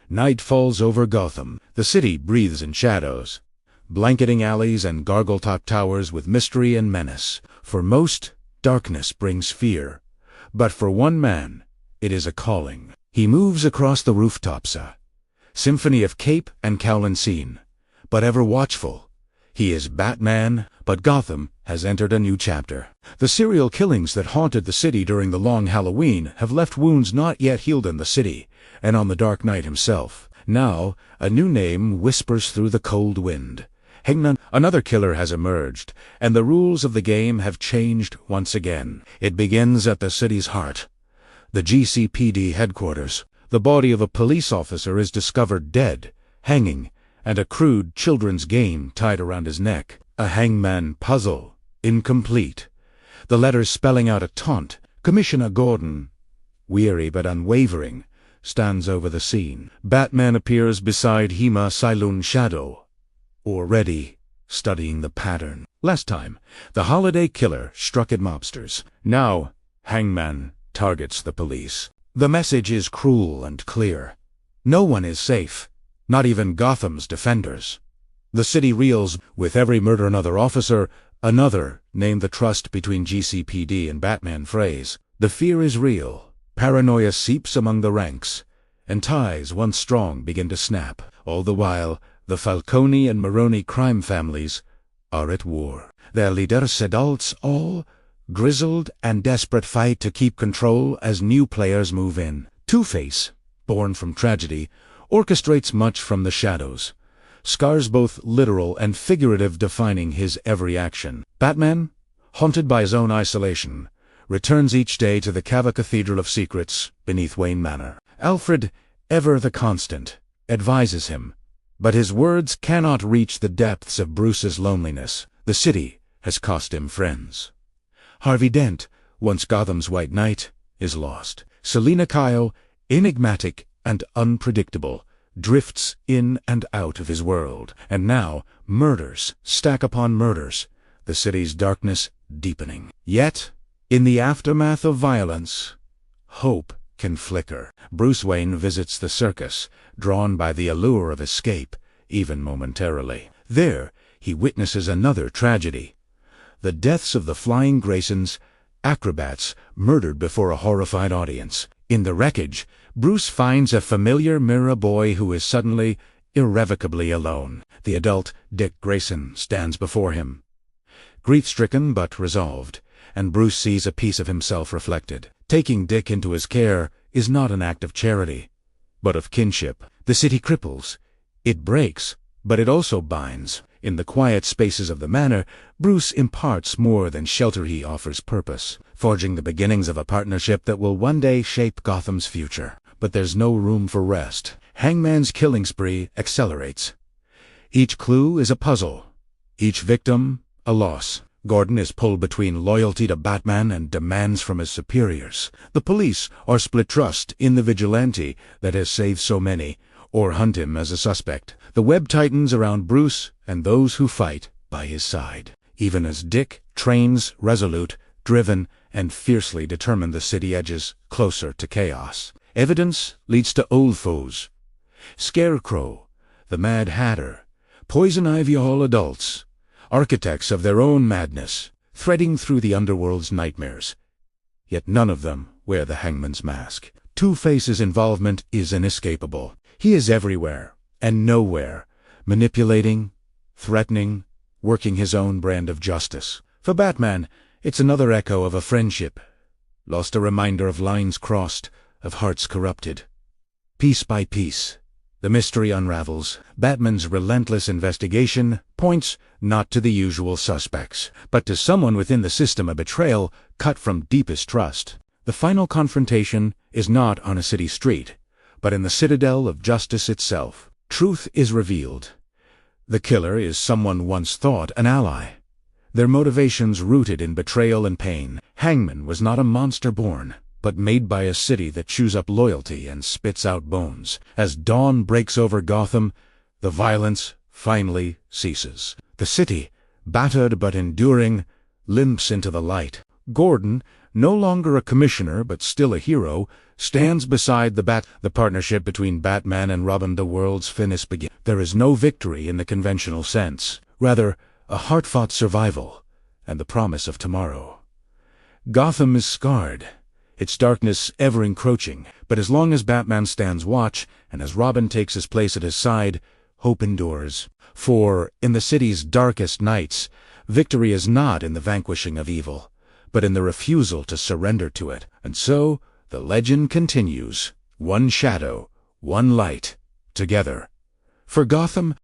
Night falls over Gotham. The city breathes in shadows, blanketing alleys and gargoyle-top towers with mystery and menace. For most, darkness brings fear. But for one man, it is a calling. He moves across the rooftops, a symphony of cape and cowl unseen, but ever watchful. He is Batman, but Gotham has entered a new chapter. The serial killings that haunted the city during the long Halloween have left wounds not yet healed in the city, and on the Dark Knight himself. Now, a new name whispers through the cold wind. Hangman. Another killer has emerged, and the rules of the game have changed once again. It begins at the city's heart, the GCPD headquarters. The body of a police officer is discovered dead, hanging, and a crude children's game tied around his neck. A hangman puzzle, incomplete. The letters spelling out a taunt. Commissioner Gordon, weary but unwavering, stands over the scene. Batman appears beside Hema Silun Shadow, already studying the pattern. Last time, the holiday killer struck at mobsters. Now, Hangman targets the police. The message is cruel and clear. No one is safe, not even Gotham's defenders. The city reels. With every murder another officer, another name the trust between GCPD and Batman frays. The fear is real. Paranoia seeps among the ranks, and ties once strong begin to snap. All the while, the Falcone and Maroni crime families are at war. Their leaders, adults, all grizzled and desperate, fight to keep control as new players move in. Two-Face, born from tragedy, orchestrates much from the shadows, scars both literal and figurative defining his every action. Batman, haunted by his own isolation, returns each day to the Cava Cathedral of Secrets beneath Wayne Manor. Alfred, ever the constant, advises him, but his words cannot reach the depths of Bruce's loneliness. The city has cost him friends. Harvey Dent, once Gotham's White Knight, is lost. Selina Kyle, enigmatic and unpredictable, drifts in and out of his world. And now, murders stack upon murders, the city's darkness deepening. Yet, in the aftermath of violence, hope can flicker. Bruce Wayne visits the circus, drawn by the allure of escape, even momentarily. There, he witnesses another tragedy. The deaths of the Flying Graysons, acrobats murdered before a horrified audience. In the wreckage, Bruce finds a familiar mirror boy who is suddenly, irrevocably alone. The adult, Dick Grayson, stands before him, grief-stricken but resolved, and Bruce sees a piece of himself reflected. Taking Dick into his care is not an act of charity, but of kinship. The city cripples. It breaks, but it also binds. In the quiet spaces of the manor, Bruce imparts more than shelter. He offers purpose, forging the beginnings of a partnership that will one day shape Gotham's future. But there's no room for rest. Hangman's killing spree accelerates. Each clue is a puzzle, each victim a loss. Gordon is pulled between loyalty to Batman and demands from his superiors. The police are split trust in the vigilante that has saved so many, or hunt him as a suspect. The web tightens around Bruce and those who fight by his side. Even as Dick trains, resolute, driven, and fiercely determined, the city edges closer to chaos. Evidence leads to old foes. Scarecrow, the Mad Hatter, Poison Ivy, all adults, architects of their own madness, threading through the underworld's nightmares. Yet none of them wear the Hangman's mask. Two-Face's involvement is inescapable. He is everywhere and nowhere, manipulating, threatening, working his own brand of justice. For Batman, it's another echo of a friendship lost, a reminder of lines crossed, of hearts corrupted. Piece by piece, the mystery unravels. Batman's relentless investigation points not to the usual suspects, but to someone within the system, a betrayal cut from deepest trust. The final confrontation is not on a city street, but in the citadel of justice itself. Truth is revealed. The killer is someone once thought an ally, their motivations rooted in betrayal and pain. Hangman was not a monster born, but made by a city that chews up loyalty and spits out bones. As dawn breaks over Gotham, the violence finally ceases. The city, battered but enduring, limps into the light. Gordon, no longer a commissioner but still a hero, stands beside the partnership between Batman and Robin. The world's finest begin. There is no victory in the conventional sense, rather a hard-fought survival and the promise of tomorrow. Gotham is scarred, its darkness ever encroaching, but as long as Batman stands watch and as Robin takes his place at his side, hope endures. For, in the city's darkest nights, victory is not in the vanquishing of evil, but in the refusal to surrender to it. And so, the legend continues. One shadow, one light, together. For Gotham,